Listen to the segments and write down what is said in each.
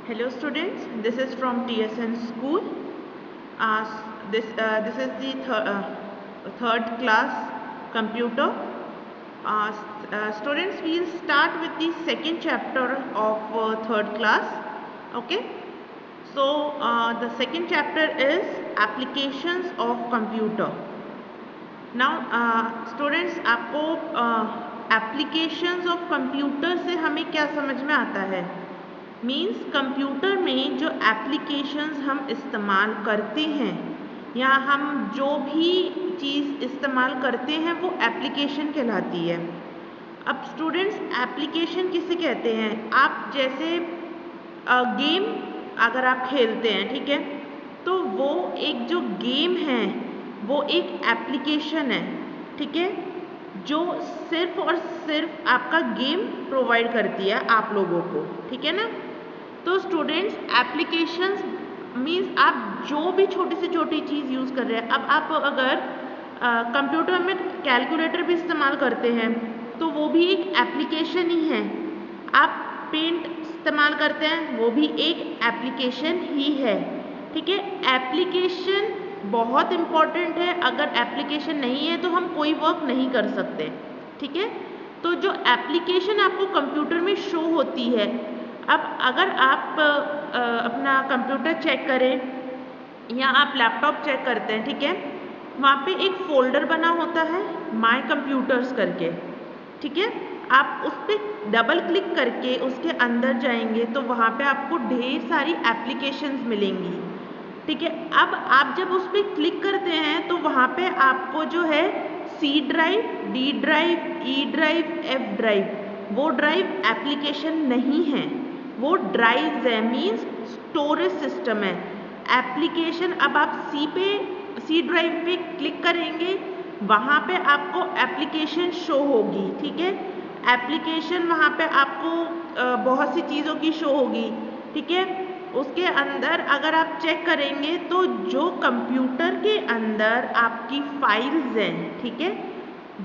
Hello students, this is from TSN school. This is the third class computer. Students, we'll start with the second chapter of third class. Okay. So the second chapter is applications of computer. Now students, आपको applications of computer से हमें क्या समझ में आता है? Means computer में जो एप्लीकेशंस हम इस्तेमाल करते हैं या हम जो भी चीज़ इस्तेमाल करते हैं वो एप्लीकेशन कहलाती है। अब स्टूडेंट्स, एप्लीकेशन किसे कहते हैं? आप जैसे गेम अगर आप खेलते हैं, ठीक है, तो वो एक जो गेम है वो एक एप्लीकेशन है, ठीक है, जो सिर्फ और सिर्फ आपका गेम प्रोवाइड करती है आप लोगों को, ठीक है ना। तो स्टूडेंट्स, एप्लीकेशंस मीन्स आप जो भी छोटी से छोटी चीज़ यूज़ कर रहे हैं। अब आप अगर कंप्यूटर में कैलकुलेटर भी इस्तेमाल करते हैं तो वो भी एक एप्लीकेशन ही है। आप पेंट इस्तेमाल करते हैं, वो भी एक एप्लीकेशन ही है, ठीक है। एप्लीकेशन बहुत इम्पॉर्टेंट है। अगर एप्लीकेशन नहीं है तो हम कोई वर्क नहीं कर सकते, ठीक है। तो जो एप्लीकेशन आपको कंप्यूटर में शो होती है, अब अगर आप अपना कंप्यूटर चेक करें या आप लैपटॉप चेक करते हैं, ठीक है, वहाँ पे एक फोल्डर बना होता है माय कंप्यूटर्स करके, ठीक है। आप उस पर डबल क्लिक करके उसके अंदर जाएंगे तो वहाँ पे आपको ढेर सारी एप्लीकेशंस मिलेंगी, ठीक है। अब आप जब उस पर क्लिक करते हैं तो वहाँ पे आपको जो है C drive, D drive, E drive, F drive, वो ड्राइव एप्लीकेशन नहीं है, वो ड्राइव्स है, मीन्स स्टोरेज सिस्टम है। एप्लीकेशन, अब आप सी ड्राइव पे क्लिक करेंगे, वहाँ पे आपको एप्लीकेशन शो होगी, ठीक है। एप्लीकेशन वहाँ पे आपको बहुत सी चीज़ों की शो होगी, ठीक है। उसके अंदर अगर आप चेक करेंगे तो जो कंप्यूटर के अंदर आपकी फाइल्स हैं, ठीक है,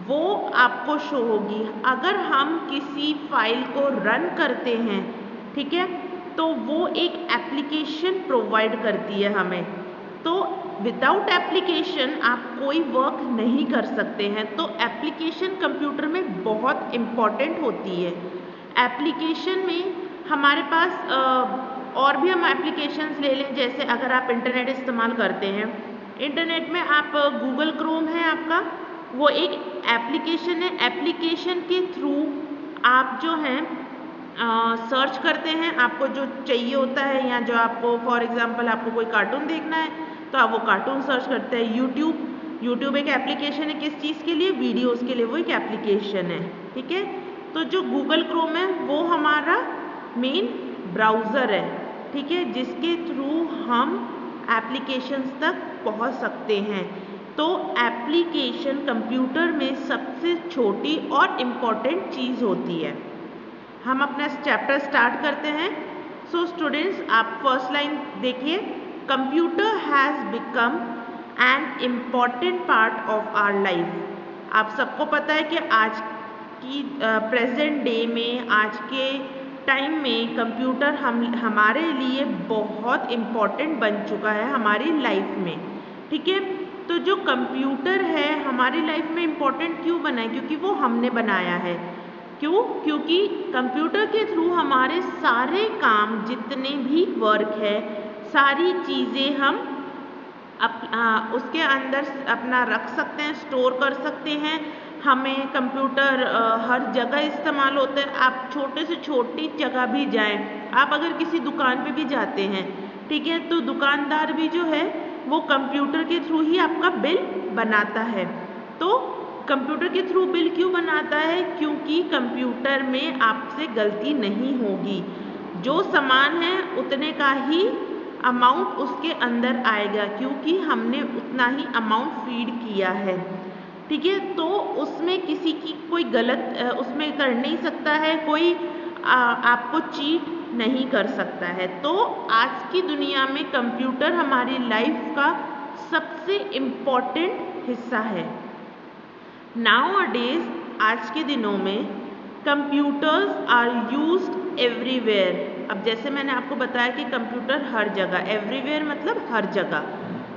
वो आपको शो होगी। अगर हम किसी फाइल को रन करते हैं, ठीक है, तो वो एक एप्लीकेशन प्रोवाइड करती है हमें। तो विदाउट एप्लीकेशन आप कोई वर्क नहीं कर सकते हैं। तो एप्लीकेशन कंप्यूटर में बहुत इम्पॉर्टेंट होती है। एप्लीकेशन में हमारे पास और भी हम एप्लीकेशंस ले लें, जैसे अगर आप इंटरनेट इस्तेमाल करते हैं, इंटरनेट में आप गूगल क्रोम है आपका, वो एक एप्लीकेशन है। एप्लीकेशन के थ्रू आप जो हैं सर्च करते हैं, आपको जो चाहिए होता है, या जो आपको फॉर एग्जांपल आपको कोई कार्टून देखना है तो आप वो कार्टून सर्च करते हैं। यूट्यूब एक एप्लीकेशन है, किस चीज़ के लिए? वीडियोस के लिए, वो एक एप्लीकेशन है, ठीक है। तो जो गूगल क्रोम है वो हमारा मेन ब्राउज़र है, ठीक है, जिसके थ्रू हम एप्लीकेशंस तक पहुंच सकते हैं। तो एप्लीकेशन कंप्यूटर में सबसे छोटी और इम्पॉर्टेंट चीज़ होती है। हम अपना चैप्टर स्टार्ट करते हैं। सो स्टूडेंट्स, आप फर्स्ट लाइन देखिए, computer has become an important part of our life. आप सबको पता है कि आज की प्रेजेंट डे में, आज के टाइम में कंप्यूटर हमारे लिए बहुत इम्पॉर्टेंट बन चुका है हमारी लाइफ में, ठीक है। तो जो कंप्यूटर है हमारी लाइफ में इम्पॉर्टेंट क्यों बना है? क्योंकि वो हमने बनाया है। क्यों? क्योंकि कंप्यूटर के थ्रू हमारे सारे काम, जितने भी वर्क है, सारी चीज़ें हम उसके अंदर अपना रख सकते हैं, स्टोर कर सकते हैं। हमें कंप्यूटर हर जगह इस्तेमाल होता है। आप छोटे से छोटी जगह भी जाएं, आप अगर किसी दुकान पे भी जाते हैं, ठीक है, तो दुकानदार भी जो है वो कंप्यूटर के थ्रू ही आपका बिल बनाता है। तो कंप्यूटर के थ्रू बिल क्यों बनाता है? क्योंकि कंप्यूटर में आपसे गलती नहीं होगी। जो सामान है उतने का ही अमाउंट उसके अंदर आएगा, क्योंकि हमने उतना ही अमाउंट फीड किया है, ठीक है। तो उसमें किसी की कोई गलत उसमें कर नहीं सकता है, कोई आपको चीट नहीं कर सकता है। तो आज की दुनिया में कंप्यूटर हमारी लाइफ का सबसे इम्पॉर्टेंट हिस्सा है। नाउ-अ-डेज, आज के दिनों में कंप्यूटर्स आर यूज्ड एवरीवेयर। अब जैसे मैंने आपको बताया कि कंप्यूटर हर जगह, एवरीवेयर मतलब हर जगह,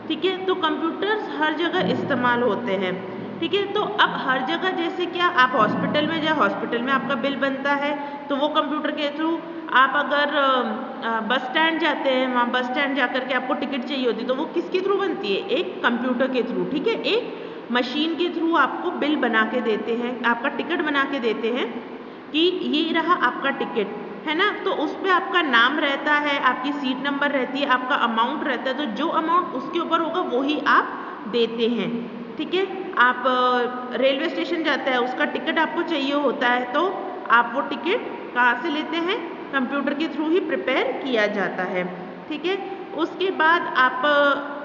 ठीक है। तो कंप्यूटर्स हर जगह इस्तेमाल होते हैं, ठीक है। तो अब हर जगह जैसे क्या, आप हॉस्पिटल में जाए, हॉस्पिटल में आपका बिल बनता है तो वो कंप्यूटर के थ्रू, आप अगर बस स्टैंड जाते हैं, वहाँ बस स्टैंड जाकर के आपको टिकट चाहिए होती है तो वो किसके थ्रू बनती है, एक कंप्यूटर के थ्रू, ठीक है। एक मशीन के थ्रू आपको बिल बना के देते हैं, आपका टिकट बना के देते हैं कि ये रहा आपका टिकट, है ना। तो उस पर आपका नाम रहता है, आपकी सीट नंबर रहती है, आपका अमाउंट रहता है, तो जो अमाउंट उसके ऊपर होगा वही आप देते हैं, ठीक है। आप रेलवे स्टेशन जाते हैं, उसका टिकट आपको चाहिए होता है तो आप वो टिकट कहाँ से लेते हैं, कंप्यूटर के थ्रू ही प्रिपेयर किया जाता है, ठीक है। उसके बाद आप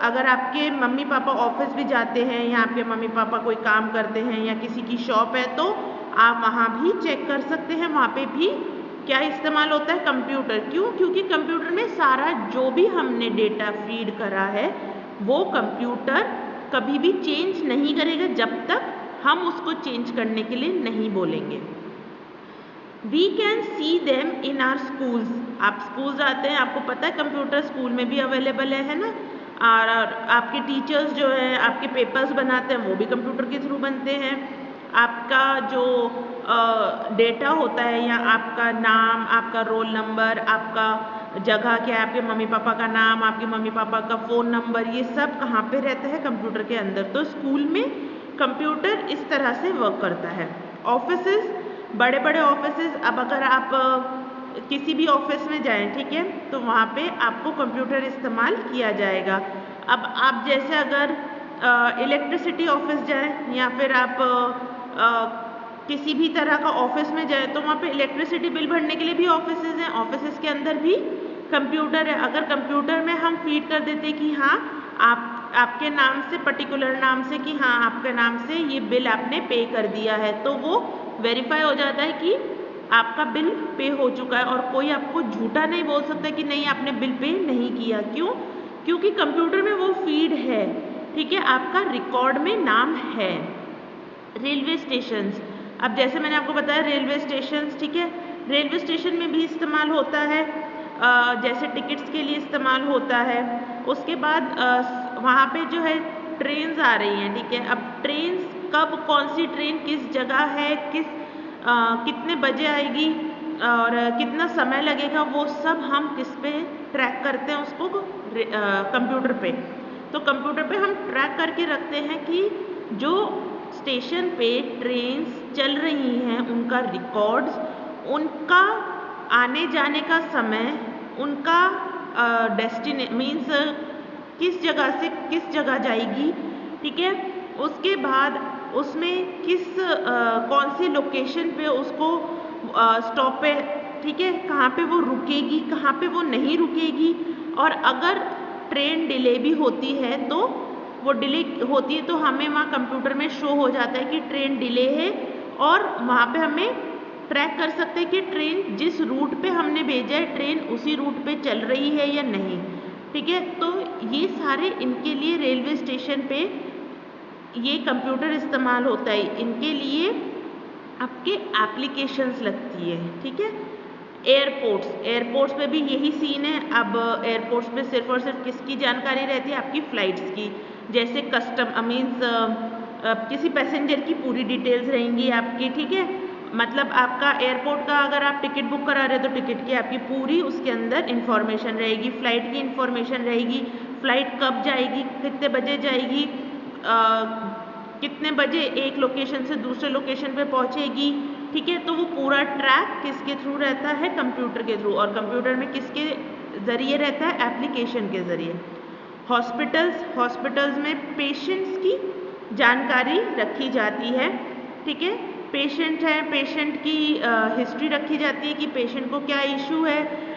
अगर आपके मम्मी पापा ऑफिस भी जाते हैं या आपके मम्मी पापा कोई काम करते हैं या किसी की शॉप है तो आप वहाँ भी चेक कर सकते हैं, वहाँ पे भी क्या इस्तेमाल होता है, कंप्यूटर। क्यों? क्योंकि कंप्यूटर में सारा जो भी हमने डेटा फीड करा है वो कंप्यूटर कभी भी चेंज नहीं करेगा जब तक हम उसको चेंज करने के लिए नहीं बोलेंगे। We can see them in our schools। आप स्कूल जाते हैं, आपको पता है कंप्यूटर स्कूल में भी अवेलेबल है ना। और आपके टीचर्स जो है आपके पेपर्स बनाते हैं वो भी कंप्यूटर के थ्रू बनते हैं। आपका जो डेटा होता है या आपका नाम, आपका रोल नंबर, आपका जगह क्या है, आपके मम्मी पापा का नाम, आपके मम्मी पापा का फ़ोन नंबर, ये सब कहाँ पे रहता है, कंप्यूटर के अंदर। तो स्कूल में कंप्यूटर इस तरह से वर्क करता है। ऑफिसेस, बड़े बड़े ऑफिसेस, अब अगर आप किसी भी ऑफिस में जाएं, ठीक है, तो वहाँ पे आपको कंप्यूटर इस्तेमाल किया जाएगा। अब आप जैसे अगर इलेक्ट्रिसिटी ऑफिस जाएं या फिर आप किसी भी तरह का ऑफिस में जाए तो वहाँ पे इलेक्ट्रिसिटी बिल भरने के लिए भी ऑफिसेज हैं, ऑफिसेज के अंदर भी कंप्यूटर है। अगर कंप्यूटर में हम फीड कर देते कि हाँ आपके नाम से, पर्टिकुलर नाम से, कि हाँ आपके नाम से ये बिल आपने पे कर दिया है, तो वो वेरीफाई हो जाता है कि आपका बिल पे हो चुका है और कोई आपको झूठा नहीं बोल सकता कि नहीं आपने बिल पे नहीं किया। क्यों? क्योंकि कंप्यूटर में वो फीड है, ठीक है, आपका रिकॉर्ड में नाम है। रेलवे स्टेशंस, अब जैसे मैंने आपको बताया रेलवे स्टेशंस, ठीक है, रेलवे स्टेशन में भी इस्तेमाल होता है, जैसे टिकट्स के लिए इस्तेमाल होता है। उसके बाद वहाँ पे जो है ट्रेन्स आ रही हैं, ठीक है। अब ट्रेन्स कब, कौन सी ट्रेन किस जगह है, कितने बजे आएगी और कितना समय लगेगा, वो सब हम किस पे ट्रैक करते हैं, उसको कंप्यूटर पे। तो कंप्यूटर पे हम ट्रैक करके रखते हैं कि जो स्टेशन पे ट्रेन्स चल रही हैं उनका रिकॉर्ड्स, उनका आने जाने का समय, उनका मीन्स किस जगह से किस जगह जाएगी, ठीक है। उसके बाद उसमें कौन सी लोकेशन पे उसको स्टॉप पे, ठीक है, कहाँ पे वो रुकेगी, कहाँ पे वो नहीं रुकेगी। और अगर ट्रेन डिले भी होती है तो वो डिले होती है तो हमें वहाँ कंप्यूटर में शो हो जाता है कि ट्रेन डिले है और वहाँ पे हमें ट्रैक कर सकते हैं कि ट्रेन जिस रूट पे हमने भेजा है ट्रेन उसी रूट पे चल रही है या नहीं, ठीक है। तो ये सारे इनके लिए रेलवे स्टेशन पे ये कंप्यूटर इस्तेमाल होता है, इनके लिए आपके एप्लीकेशंस लगती है, ठीक है। एयरपोर्ट्स पे भी यही सीन है। अब एयरपोर्ट्स पे सिर्फ और सिर्फ किसकी जानकारी रहती है, आपकी फ़्लाइट्स की। जैसे कस्टम मीन्स किसी पैसेंजर की पूरी डिटेल्स रहेंगी आपकी, ठीक है। मतलब आपका एयरपोर्ट का अगर आप टिकट बुक करा रहे हो तो टिकट की आपकी पूरी उसके अंदर इंफॉर्मेशन रहेगी, फ़्लाइट की इंफॉर्मेशन रहेगी, फ़्लाइट कब जाएगी, कितने बजे जाएगी, कितने बजे एक लोकेशन से दूसरे लोकेशन पे पहुंचेगी, ठीक है। तो वो पूरा ट्रैक किसके थ्रू रहता है, कंप्यूटर के थ्रू। और कंप्यूटर में किसके ज़रिए रहता है, एप्लीकेशन के ज़रिए। हॉस्पिटल्स में पेशेंट्स की जानकारी रखी जाती है, ठीक है। पेशेंट है, पेशेंट की हिस्ट्री रखी जाती है कि पेशेंट को क्या इशू है।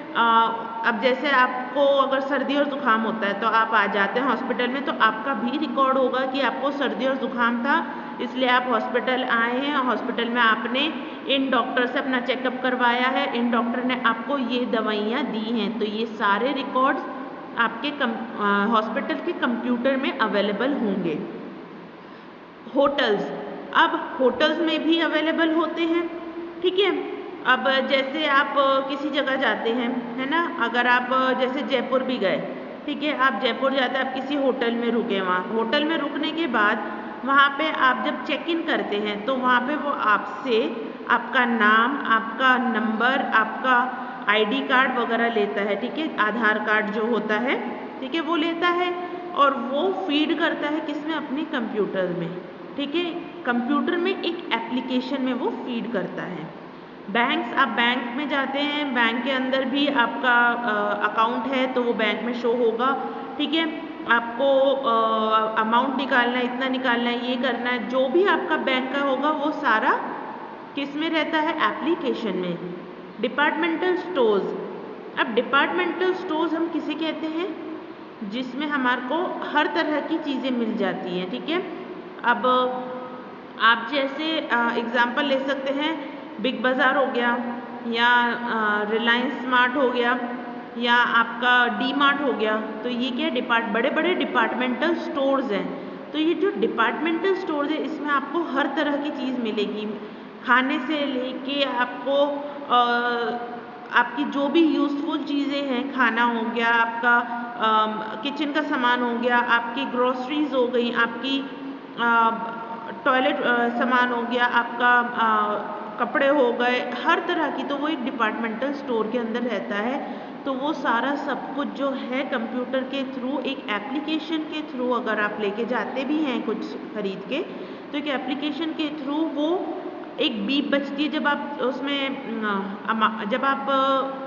अब जैसे आपको अगर सर्दी और ज़ुकाम होता है तो आप आ जाते हैं हॉस्पिटल में, तो आपका भी रिकॉर्ड होगा कि आपको सर्दी और ज़ुकाम था, इसलिए आप हॉस्पिटल आए हैं, हॉस्पिटल में आपने इन डॉक्टर से अपना चेकअप करवाया है, इन डॉक्टर ने आपको ये दवाइयाँ दी हैं। तो ये सारे रिकॉर्ड्स आपके हॉस्पिटल के कंप्यूटर में अवेलेबल होंगे। होटल्स, अब होटल्स में भी अवेलेबल होते हैं, ठीक है। अब जैसे आप किसी जगह जाते हैं, है ना, अगर आप जैसे जयपुर भी गए, ठीक है, आप जयपुर जाते हैं, आप किसी होटल में रुके, वहाँ होटल में रुकने के बाद वहाँ पे आप जब चेक इन करते हैं तो वहाँ पे वो आपसे आपका नाम, आपका नंबर, आपका आईडी कार्ड वगैरह लेता है, ठीक है, आधार कार्ड जो होता है, ठीक है, वो लेता है और वो फीड करता है किसमें, अपने कंप्यूटर में, ठीक है, कंप्यूटर में एक एप्लीकेशन में वो फीड करता है। आप बैंक में जाते हैं, बैंक के अंदर भी आपका अकाउंट है तो वो बैंक में शो होगा, ठीक है, आपको अमाउंट निकालना है, इतना निकालना है, ये करना है, जो भी आपका बैंक का होगा वो सारा किस में रहता है, एप्लीकेशन में। डिपार्टमेंटल स्टोर्स, अब डिपार्टमेंटल स्टोर्स हम किसे कहते हैं, जिसमें हमारे को हर तरह की चीज़ें मिल जाती हैं, ठीक है। अब आप जैसे एग्जांपल ले सकते हैं, बिग बाज़ार हो गया, या रिलायंस स्मार्ट हो गया, या आपका डी मार्ट हो गया, तो ये क्या बड़े बड़े डिपार्टमेंटल स्टोर्स हैं। तो ये जो डिपार्टमेंटल स्टोर्स है इसमें आपको हर तरह की चीज़ मिलेगी, खाने से लेके आपको आपकी जो भी यूज़फुल चीज़ें हैं, खाना हो गया, आपका किचन का सामान हो गया, आपकी ग्रोसरीज हो गई, आपकी टॉयलेट सामान हो गया, आपका कपड़े हो गए, हर तरह की, तो वो एक डिपार्टमेंटल स्टोर के अंदर रहता है। तो वो सारा सब कुछ जो है कंप्यूटर के थ्रू, एक एप्लीकेशन के थ्रू, अगर आप लेके जाते भी हैं कुछ खरीद के, तो एक एप्लीकेशन के थ्रू वो एक बीप बजती है जब आप उसमें जब आप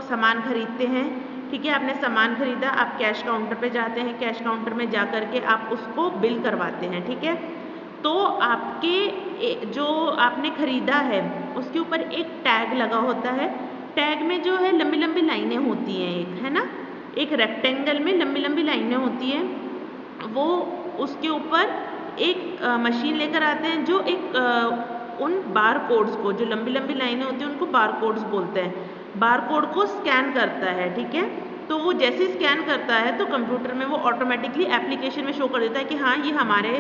सामान खरीदते हैं, ठीक है, आपने सामान खरीदा, आप कैश काउंटर पे जाते हैं, कैश काउंटर में जा कर के आप उसको बिल करवाते हैं, ठीक है, तो आपके जो आपने खरीदा है उसके ऊपर एक टैग लगा होता है, टैग में जो है लंबी लंबी लाइनें होती हैं, एक है ना, एक रेक्टेंगल में लंबी लंबी लाइनें होती हैं, वो उसके ऊपर एक मशीन लेकर आते हैं जो एक उन बार कोड्स को, जो लंबी लंबी लाइनें होती हैं उनको बार कोड्स बोलते हैं, बार कोड को स्कैन करता है, ठीक है। तो वो जैसे स्कैन करता है तो कंप्यूटर में वो ऑटोमेटिकली एप्लीकेशन में शो कर देता है कि हाँ ये हमारे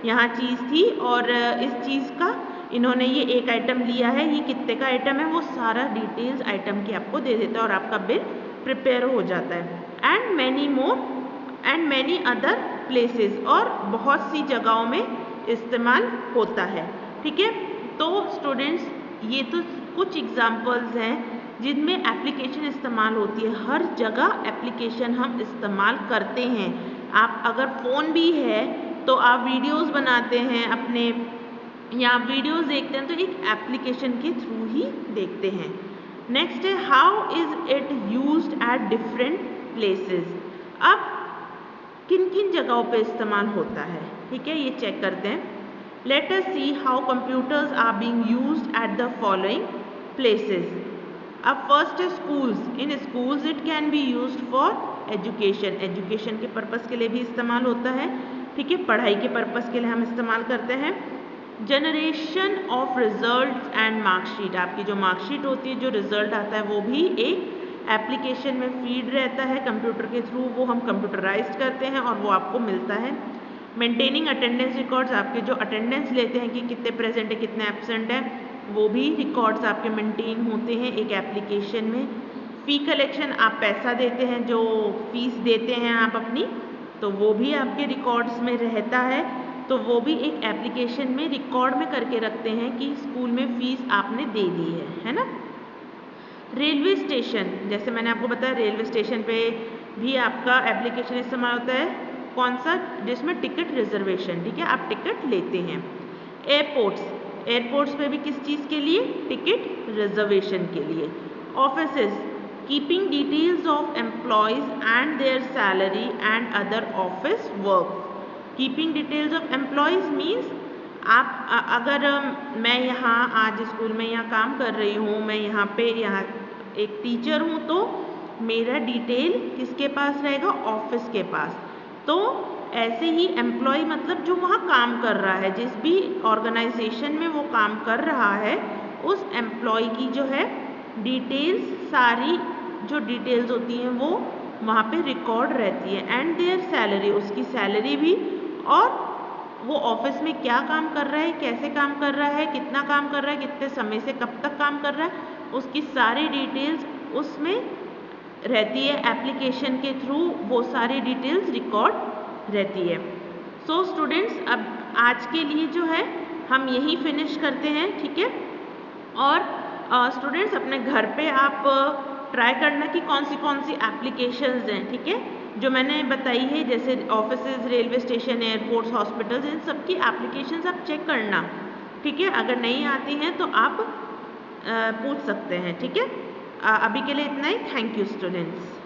यहाँ चीज़ थी और इस चीज़ का इन्होंने ये एक आइटम लिया है, ये कितने का आइटम है, वो सारा डिटेल्स आइटम की आपको दे देता है और आपका बिल प्रिपेयर हो जाता है। And many more and many other places, और बहुत सी जगहों में इस्तेमाल होता है, ठीक है। तो स्टूडेंट्स, ये तो कुछ एग्जाम्पल्स हैं जिनमें एप्लीकेशन इस्तेमाल होती है, हर जगह एप्लीकेशन हम इस्तेमाल करते हैं। आप अगर फ़ोन भी है तो आप वीडियोस बनाते हैं अपने, या वीडियोस देखते हैं तो एक एप्लीकेशन के थ्रू ही देखते हैं। नेक्स्ट है, how is it used at different places. अब किन किन जगहों पे इस्तेमाल होता है, ठीक है, ये चेक करते हैं। Let us see how computers are being used at the following places. अब फर्स्ट है schools. In schools it can be used for education, education के पर्पज़ के लिए भी इस्तेमाल होता है, ठीक है, पढ़ाई के पर्पज़ के लिए हम इस्तेमाल करते हैं। Generation of result and marksheet, आपकी जो मार्कशीट होती है, जो रिजल्ट आता है, वो भी एक एप्लीकेशन में फीड रहता है कंप्यूटर के थ्रू, वो हम कंप्यूटराइज्ड करते हैं और वो आपको मिलता है। मेंटेनिंग अटेंडेंस रिकॉर्ड्स, आपके जो अटेंडेंस लेते हैं कि कितने प्रेजेंट है कितने एब्सेंट है, वो भी रिकॉर्ड्स आपके मेंटेन होते हैं एक एप्लीकेशन में। फ़ी कलेक्शन, आप पैसा देते हैं, जो फीस देते हैं आप अपनी, तो वो भी आपके रिकॉर्ड्स में रहता है, तो वो भी एक एप्लीकेशन में रिकॉर्ड में करके रखते हैं कि स्कूल में फ़ीस आपने दे दी है ना। रेलवे स्टेशन, जैसे मैंने आपको बताया रेलवे स्टेशन पे भी आपका एप्लीकेशन इस्तेमाल होता है, कौन सा, जिसमें टिकट रिजर्वेशन, ठीक है, आप टिकट लेते हैं। एयरपोर्ट्स, एयरपोर्ट्स पे भी किस चीज़ के लिए, टिकट रिजर्वेशन के लिए। Offices, keeping details of employees and there salary and other office work. Keeping details of employees means आप अगर मैं यहाँ आज स्कूल में यहाँ काम कर रही हूँ, मैं यहाँ एक टीचर हूँ, तो मेरा डिटेल किसके पास रहेगा, ऑफिस के पास। तो ऐसे ही एम्प्लॉय मतलब जो वहाँ काम कर रहा है, जिस भी ऑर्गेनाइजेशन में वो काम कर रहा है, उस एम्प्लॉय की जो है डिटेल्स, सारी जो डिटेल्स होती हैं वो वहाँ पे रिकॉर्ड रहती है। एंड देयर सैलरी, उसकी सैलरी भी, और वो ऑफिस में क्या काम कर रहा है, कैसे काम कर रहा है, कितना काम कर रहा है, कितने समय से कब तक काम कर रहा है, उसकी सारी डिटेल्स उसमें रहती है, एप्लीकेशन के थ्रू वो सारी डिटेल्स रिकॉर्ड रहती है। सो स्टूडेंट्स, अब आज के लिए जो है हम यही फिनिश करते हैं, ठीक है। और स्टूडेंट्स अपने घर पे आप ट्राई करना कि कौन सी एप्लीकेशंस हैं, ठीक है, जो मैंने बताई है, जैसे offices, railway station, airports, hospitals, इन सब की एप्लीकेशंस आप चेक करना, ठीक है। अगर नहीं आती हैं तो आप पूछ सकते हैं, ठीक है। अभी के लिए इतना ही। Thank you students.